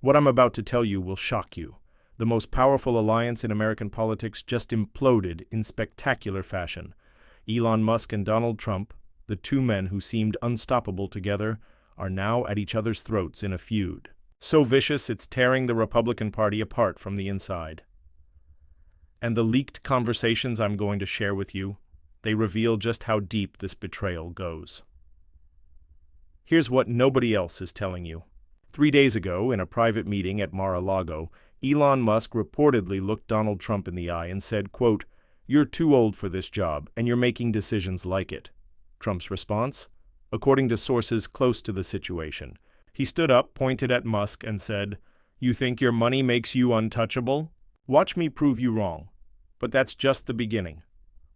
What I'm about to tell you will shock you. The most powerful alliance in American politics just imploded in spectacular fashion. Elon Musk and Donald Trump, the two men who seemed unstoppable together, are now at each other's throats in a feud. So vicious it's tearing the Republican Party apart from the inside. And the leaked conversations I'm going to share with you, they reveal just how deep this betrayal goes. Here's what nobody else is telling you. 3 days ago, in a private meeting at Mar-a-Lago, Elon Musk reportedly looked Donald Trump in the eye and said, quote, "You're too old for this job, and you're making decisions like it." Trump's response? According to sources close to the situation, he stood up, pointed at Musk, and said, "You think your money makes you untouchable? Watch me prove you wrong." But that's just the beginning.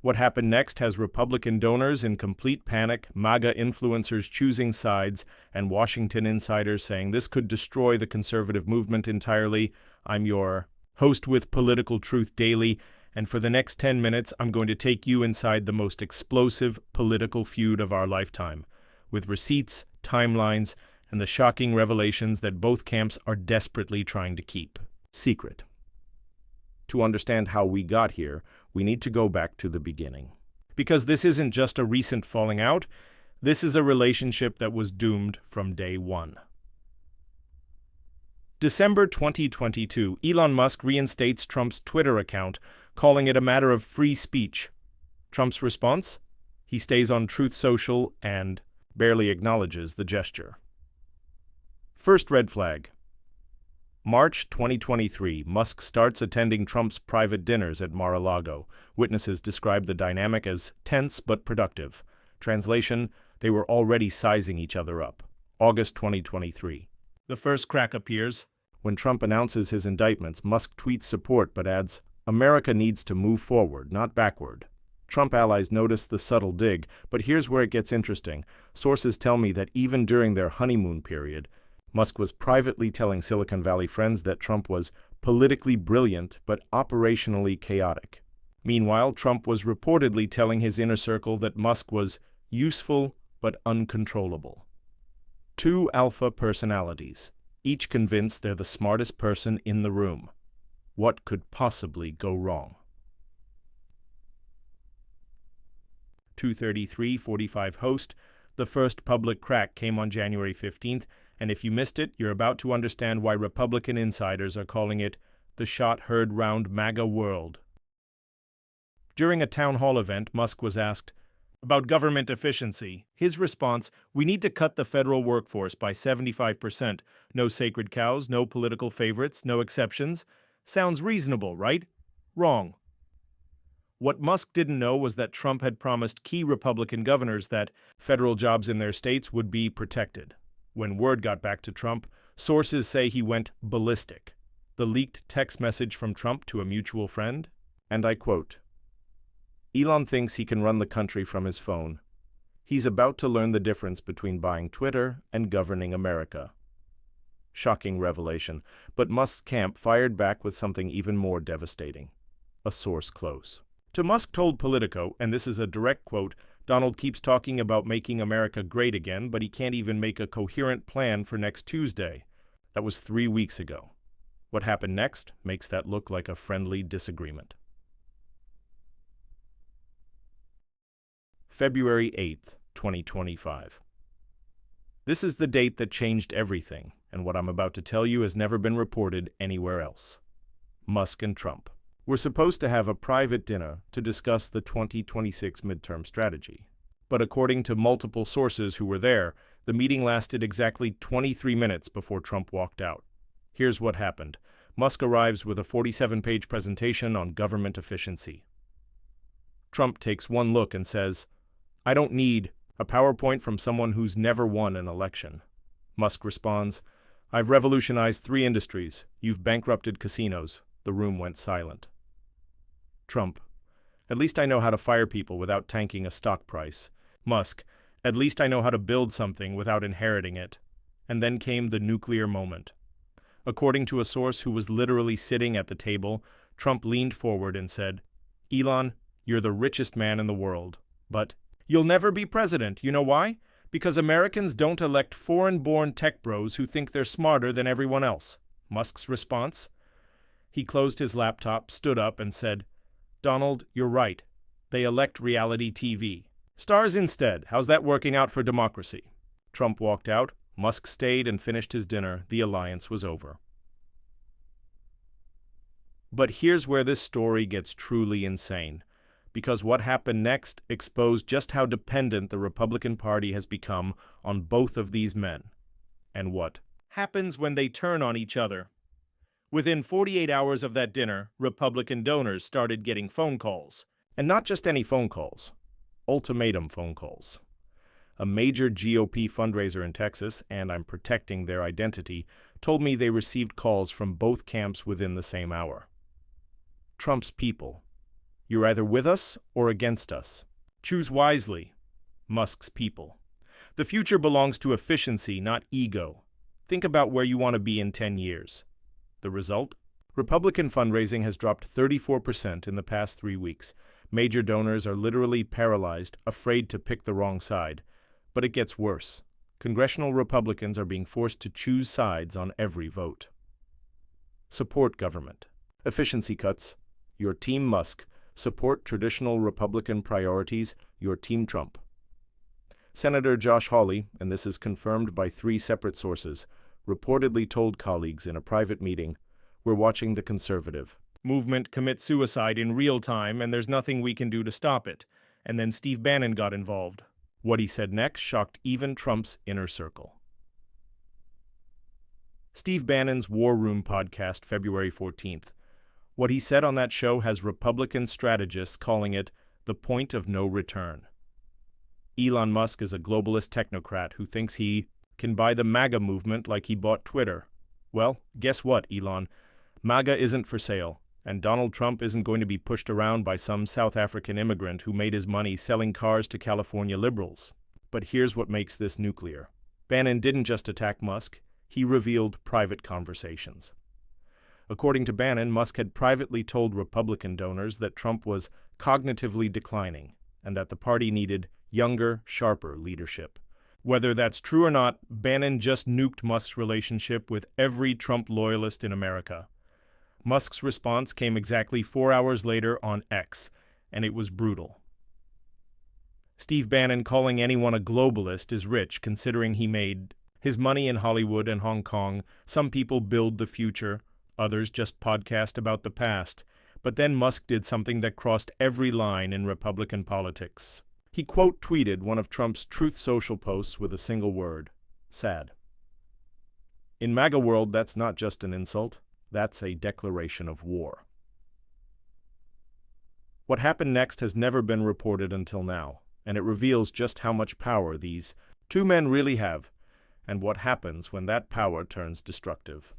What happened next has Republican donors in complete panic, MAGA influencers choosing sides, and Washington insiders saying this could destroy the conservative movement entirely. I'm your host with Political Truth Daily, and for the next 10 minutes, I'm going to take you inside the most explosive political feud of our lifetime, with receipts, timelines, and the shocking revelations that both camps are desperately trying to keep secret. To understand how we got here, we need to go back to the beginning. Because this isn't just a recent falling out, this is a relationship that was doomed from day one. December 2022, Elon Musk reinstates Trump's Twitter account, calling it a matter of free speech. Trump's response? He stays on Truth Social and barely acknowledges the gesture. First red flag. March 2023, Musk starts attending Trump's private dinners at Mar-a-Lago. Witnesses describe the dynamic as tense but productive. Translation, they were already sizing each other up. August 2023. The first crack appears. When Trump announces his indictments, Musk tweets support but adds, "America needs to move forward, not backward." Trump allies notice the subtle dig, but here's where it gets interesting. Sources tell me that even during their honeymoon period, Musk was privately telling Silicon Valley friends that Trump was politically brilliant but operationally chaotic. Meanwhile, Trump was reportedly telling his inner circle that Musk was useful but uncontrollable. Two alpha personalities, each convinced they're the smartest person in the room. What could possibly go wrong? 2:33:45 host. The first public crack came on January 15th, and if you missed it, you're about to understand why Republican insiders are calling it the shot heard round MAGA world. During a town hall event, Musk was asked about government efficiency. His response, "We need to cut the federal workforce by 75%. No sacred cows, no political favorites, no exceptions. Sounds reasonable, right? Wrong." What Musk didn't know was that Trump had promised key Republican governors that federal jobs in their states would be protected. When word got back to Trump, sources say he went ballistic. The leaked text message from Trump to a mutual friend, and I quote, "Elon thinks he can run the country from his phone. He's about to learn the difference between buying Twitter and governing America." Shocking revelation, but Musk's camp fired back with something even more devastating. A source close to Musk told Politico, and this is a direct quote, "Donald keeps talking about making America great again, but he can't even make a coherent plan for next Tuesday." That was 3 weeks ago. What happened next makes that look like a friendly disagreement. February 8th, 2025. This is the date that changed everything, and what I'm about to tell you has never been reported anywhere else. Musk and Trump were supposed to have a private dinner to discuss the 2026 midterm strategy. But according to multiple sources who were there, the meeting lasted exactly 23 minutes before Trump walked out. Here's what happened. Musk arrives with a 47-page presentation on government efficiency. Trump takes one look and says, "I don't need a PowerPoint from someone who's never won an election." Musk responds, "I've revolutionized 3 industries. You've bankrupted casinos." The room went silent. Trump, "At least I know how to fire people without tanking a stock price." Musk, "At least I know how to build something without inheriting it." And then came the nuclear moment. According to a source who was literally sitting at the table, Trump leaned forward and said, "Elon, you're the richest man in the world, but you'll never be president. You know why? Because Americans don't elect foreign-born tech bros who think they're smarter than everyone else." Musk's response? He closed his laptop, stood up, and said, "Donald, you're right. They elect reality TV. Stars instead. How's that working out for democracy?" Trump walked out. Musk stayed and finished his dinner. The alliance was over. But here's where this story gets truly insane, because what happened next exposed just how dependent the Republican Party has become on both of these men. And what happens when they turn on each other? Within 48 hours of that dinner, Republican donors started getting phone calls. And not just any phone calls. Ultimatum phone calls. A major GOP fundraiser in Texas, and I'm protecting their identity, told me they received calls from both camps within the same hour. Trump's people. You're either with us or against us. Choose wisely. Musk's people. The future belongs to efficiency, not ego. Think about where you want to be in 10 years. The result? Republican fundraising has dropped 34% in the past 3 weeks. Major donors are literally paralyzed, afraid to pick the wrong side. But it gets worse. Congressional Republicans are being forced to choose sides on every vote. Support government. Efficiency cuts. Your Team Musk. Support traditional Republican priorities. Your Team Trump. Senator Josh Hawley, and this is confirmed by 3 separate sources, reportedly told colleagues in a private meeting, "We're watching the conservative movement commit suicide in real time, and there's nothing we can do to stop it." And then Steve Bannon got involved. What he said next shocked even Trump's inner circle. Steve Bannon's War Room podcast, February 14th. What he said on that show has Republican strategists calling it the point of no return. Elon Musk is a globalist technocrat who thinks he can buy the MAGA movement like he bought Twitter. Well, guess what, Elon? MAGA isn't for sale, and Donald Trump isn't going to be pushed around by some South African immigrant who made his money selling cars to California liberals. But here's what makes this nuclear. Bannon didn't just attack Musk, he revealed private conversations. According to Bannon, Musk had privately told Republican donors that Trump was cognitively declining and that the party needed younger, sharper leadership. Whether that's true or not, Bannon just nuked Musk's relationship with every Trump loyalist in America. Musk's response came exactly 4 hours later on X, and it was brutal. Steve Bannon calling anyone a globalist is rich, considering he made his money in Hollywood and Hong Kong. Some people build the future, others just podcast about the past. But then Musk did something that crossed every line in Republican politics. He quote-tweeted one of Trump's Truth Social posts with a single word: sad. In MAGA world, that's not just an insult, that's a declaration of war. What happened next has never been reported until now, and it reveals just how much power these 2 men really have, and what happens when that power turns destructive.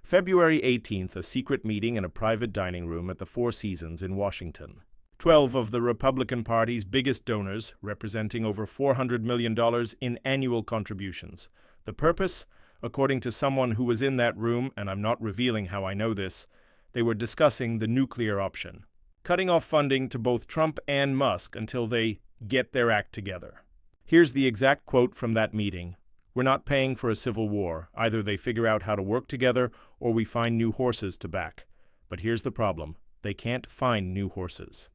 February 18th, a secret meeting in a private dining room at the Four Seasons in Washington. 12 of the Republican Party's biggest donors, representing over $400 million in annual contributions. The purpose? According to someone who was in that room, and I'm not revealing how I know this, they were discussing the nuclear option, cutting off funding to both Trump and Musk until they get their act together. Here's the exact quote from that meeting: "We're not paying for a civil war. Either they figure out how to work together or we find new horses to back. But here's the problem. They can't find new horses."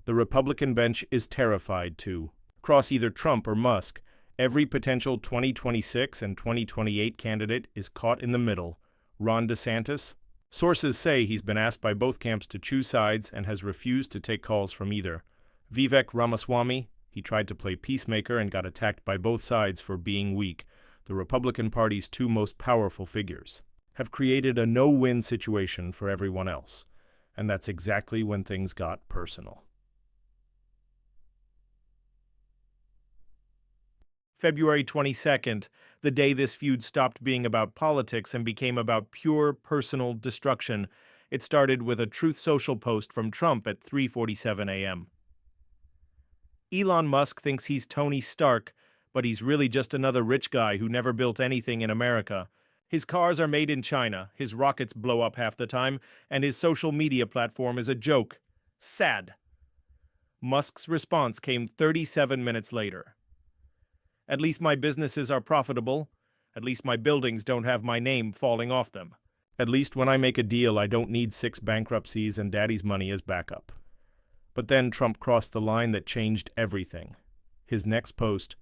The Republican bench is terrified to cross either Trump or Musk. Every potential 2026 and 2028 candidate is caught in the middle. Ron DeSantis? Sources say he's been asked by both camps to choose sides and has refused to take calls from either. Vivek Ramaswamy? He tried to play peacemaker and got attacked by both sides for being weak. The Republican Party's 2 most powerful figures have created a no-win situation for everyone else. And that's exactly when things got personal. February 22nd, the day this feud stopped being about politics and became about pure personal destruction. It started with a Truth Social post from Trump at 3:47 a.m. Elon Musk thinks he's Tony Stark, but he's really just another rich guy who never built anything in America. His cars are made in China, his rockets blow up half the time, and his social media platform is a joke. Sad. Musk's response came 37 minutes later. "At least my businesses are profitable. At least my buildings don't have my name falling off them. At least when I make a deal, I don't need 6 bankruptcies and daddy's money as backup. But then Trump crossed the line that changed everything. His next post,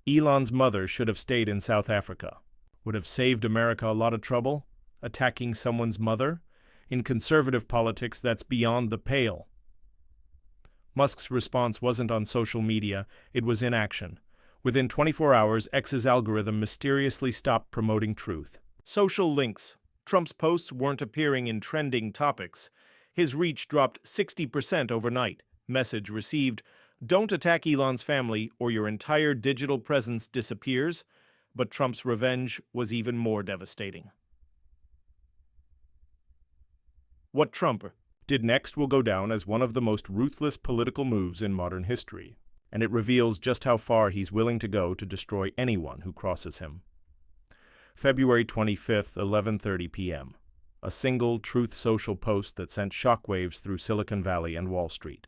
Elon's mother should have stayed in South Africa. Would have saved America a lot of trouble? Attacking someone's mother? In conservative politics, that's beyond the pale. Musk's response wasn't on social media, it was in action. Within 24 hours, X's algorithm mysteriously stopped promoting truth. Social links. Trump's posts weren't appearing in trending topics. His reach dropped 60% overnight. Message received, don't attack Elon's family or your entire digital presence disappears. But Trump's revenge was even more devastating. What Trump did next will go down as one of the most ruthless political moves in modern history, and it reveals just how far he's willing to go to destroy anyone who crosses him. February 25th, 11:30 p.m. A single Truth Social post that sent shockwaves through Silicon Valley and Wall Street.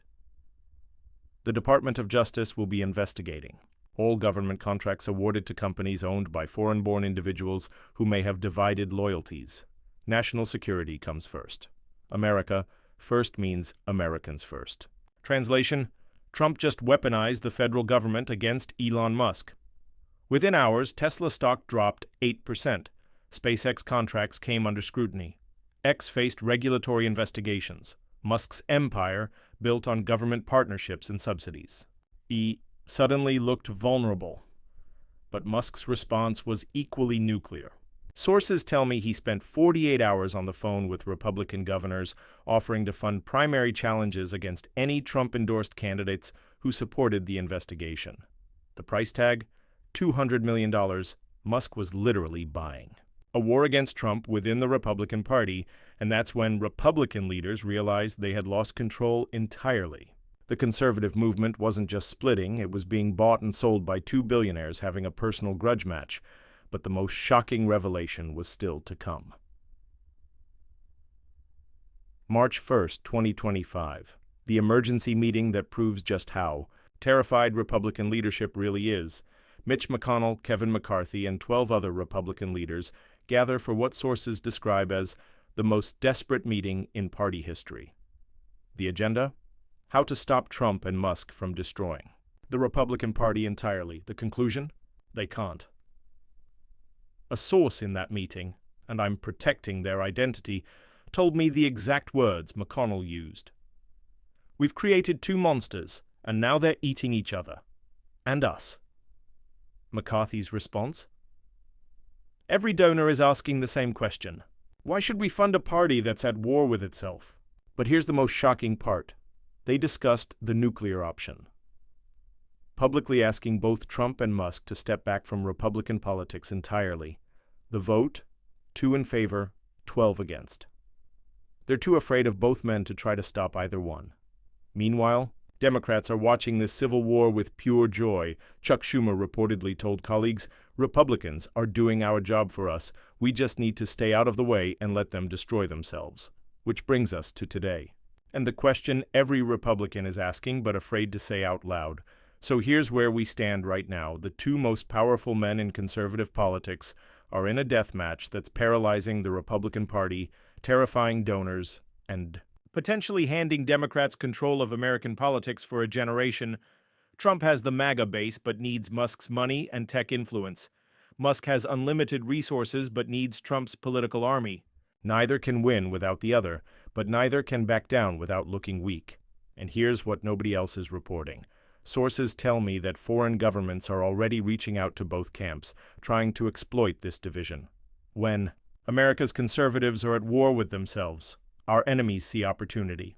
The Department of Justice will be investigating all government contracts awarded to companies owned by foreign-born individuals who may have divided loyalties. National security comes first. America first means Americans first. Translation: Trump just weaponized the federal government against Elon Musk. Within hours, Tesla stock dropped 8%. SpaceX contracts came under scrutiny. X faced regulatory investigations. Musk's empire, built on government partnerships and subsidies, suddenly looked vulnerable. But Musk's response was equally nuclear. Sources tell me he spent 48 hours on the phone with Republican governors, offering to fund primary challenges against any Trump-endorsed candidates who supported the investigation. The price tag? $200 million. Musk was literally buying. A war against Trump within the Republican Party, and that's when Republican leaders realized they had lost control entirely. The conservative movement wasn't just splitting, it was being bought and sold by 2 billionaires having a personal grudge match. But the most shocking revelation was still to come. March 1st, 2025. The emergency meeting that proves just how terrified Republican leadership really is. Mitch McConnell, Kevin McCarthy, and 12 other Republican leaders gather for what sources describe as the most desperate meeting in party history. The agenda? How to stop Trump and Musk from destroying the Republican Party entirely. The conclusion? They can't. A source in that meeting, and I'm protecting their identity, told me the exact words McConnell used. We've created 2 monsters, and now they're eating each other. And us. McCarthy's response? Every donor is asking the same question. Why should we fund a party that's at war with itself? But here's the most shocking part. They discussed the nuclear option. Publicly asking both Trump and Musk to step back from Republican politics entirely. The vote? 2 in favor, 12 against. They're too afraid of both men to try to stop either one. Meanwhile, Democrats are watching this civil war with pure joy. Chuck Schumer reportedly told colleagues, Republicans are doing our job for us. We just need to stay out of the way and let them destroy themselves. Which brings us to today. And the question every Republican is asking but afraid to say out loud. So here's where we stand right now. The 2 most powerful men in conservative politics are in a death match that's paralyzing the Republican Party, terrifying donors, and potentially handing Democrats control of American politics for a generation. Trump has the MAGA base but needs Musk's money and tech influence. Musk has unlimited resources but needs Trump's political army. Neither can win without the other, but neither can back down without looking weak. And here's what nobody else is reporting. Sources tell me that foreign governments are already reaching out to both camps, trying to exploit this division. When America's conservatives are at war with themselves, our enemies see opportunity.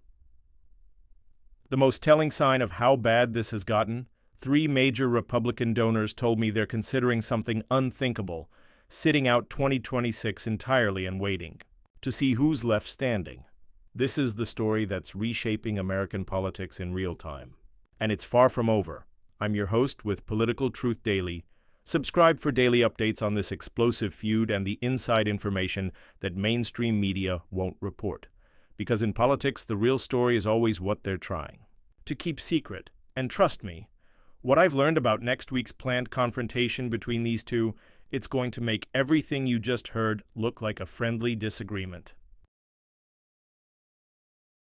The most telling sign of how bad this has gotten, 3 major Republican donors told me they're considering something unthinkable, sitting out 2026 entirely and waiting to see who's left standing. This is the story that's reshaping American politics in real time. And it's far from over. I'm your host with Political Truth Daily. Subscribe for daily updates on this explosive feud and the inside information that mainstream media won't report. Because in politics, the real story is always what they're trying to keep secret. And trust me, what I've learned about next week's planned confrontation between these 2 It's going to make everything you just heard look like a friendly disagreement.